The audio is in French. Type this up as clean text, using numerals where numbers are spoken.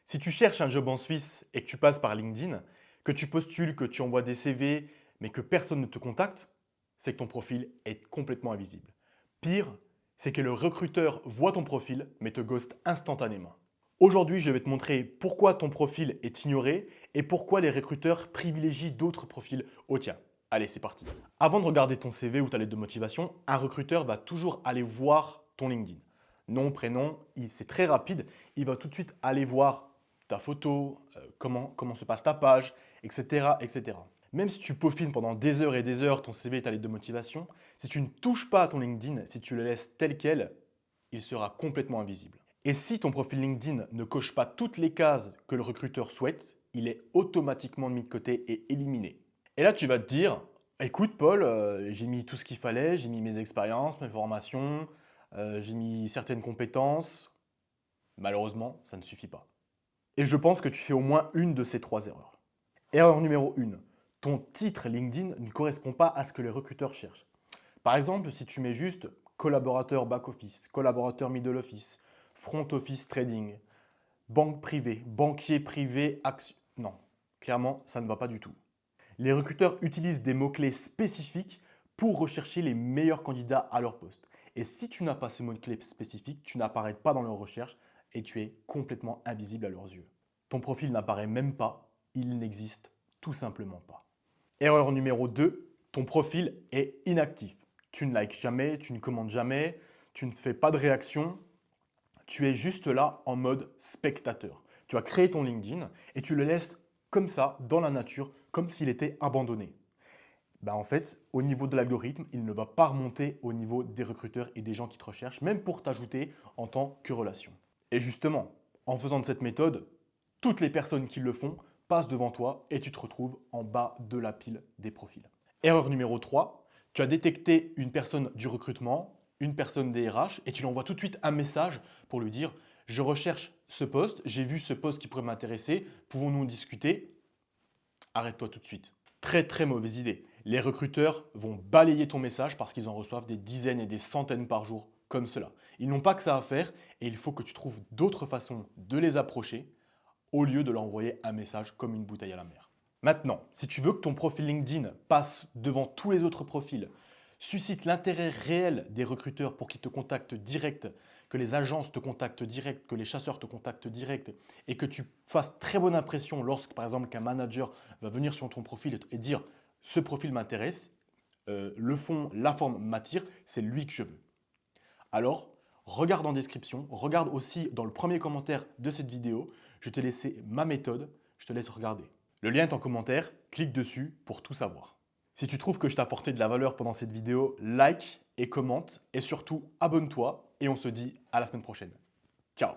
Si tu cherches un job en Suisse et que tu passes par LinkedIn, que tu postules, que tu envoies des CV, mais que personne ne te contacte, c'est que ton profil est complètement invisible. Pire, c'est que le recruteur voit ton profil, mais te ghoste instantanément. Aujourd'hui, je vais te montrer pourquoi ton profil est ignoré et pourquoi les recruteurs privilégient d'autres profils au tien. Allez, c'est parti. Avant de regarder ton CV ou ta lettre de motivation, un recruteur va toujours aller voir ton LinkedIn. Nom, prénom, c'est très rapide. Il va tout de suite aller voir ta photo, comment se passe ta page, etc., etc. Même si tu peaufines pendant des heures et des heures ton CV et ta lettre de motivation, si tu ne touches pas à ton LinkedIn, si tu le laisses tel quel, il sera complètement invisible. Et si ton profil LinkedIn ne coche pas toutes les cases que le recruteur souhaite, il est automatiquement mis de côté et éliminé. Et là, tu vas te dire, écoute Paul, j'ai mis tout ce qu'il fallait, j'ai mis mes expériences, mes formations, j'ai mis certaines compétences. Malheureusement, ça ne suffit pas. Et je pense que tu fais au moins une de ces trois erreurs. Erreur numéro 1, ton titre LinkedIn ne correspond pas à ce que les recruteurs cherchent. Par exemple, si tu mets juste collaborateur back-office, collaborateur middle office, front office trading, banque privée, banquier privé, action. Non, clairement, ça ne va pas du tout. Les recruteurs utilisent des mots-clés spécifiques pour rechercher les meilleurs candidats à leur poste. Et si tu n'as pas ces mots-clés spécifiques, tu n'apparais pas dans leur recherche et tu es complètement invisible à leurs yeux. Ton profil n'apparaît même pas, il n'existe tout simplement pas. Erreur numéro 2, ton profil est inactif. Tu ne likes jamais, tu ne commandes jamais, tu ne fais pas de réaction, tu es juste là en mode spectateur. Tu as créé ton LinkedIn et tu le laisses comme ça, dans la nature, comme s'il était abandonné. En fait, au niveau de l'algorithme, il ne va pas remonter au niveau des recruteurs et des gens qui te recherchent, même pour t'ajouter en tant que relation. Et justement, en faisant de cette méthode, toutes les personnes qui le font passent devant toi et tu te retrouves en bas de la pile des profils. Erreur numéro 3, tu as détecté une personne du recrutement, une personne des RH et tu lui envoies tout de suite un message pour lui dire « Je recherche ce poste, j'ai vu ce poste qui pourrait m'intéresser, pouvons-nous en discuter ?» Arrête-toi tout de suite. Très très mauvaise idée. Les recruteurs vont balayer ton message parce qu'ils en reçoivent des dizaines et des centaines par jour comme cela. Ils n'ont pas que ça à faire et il faut que tu trouves d'autres façons de les approcher au lieu de leur envoyer un message comme une bouteille à la mer. Maintenant, si tu veux que ton profil LinkedIn passe devant tous les autres profils, suscite l'intérêt réel des recruteurs pour qu'ils te contactent direct, que les agences te contactent direct, que les chasseurs te contactent direct et que tu fasses très bonne impression lorsque, par exemple, qu'un manager va venir sur ton profil et dire « ce profil m'intéresse, le fond, la forme m'attire, c'est lui que je veux ». Alors, regarde en description, regarde aussi dans le premier commentaire de cette vidéo, je t'ai laissé ma méthode, je te laisse regarder. Le lien est en commentaire, clique dessus pour tout savoir. Si tu trouves que je t'ai apporté de la valeur pendant cette vidéo, like et commente et surtout abonne-toi et on se dit à la semaine prochaine. Ciao!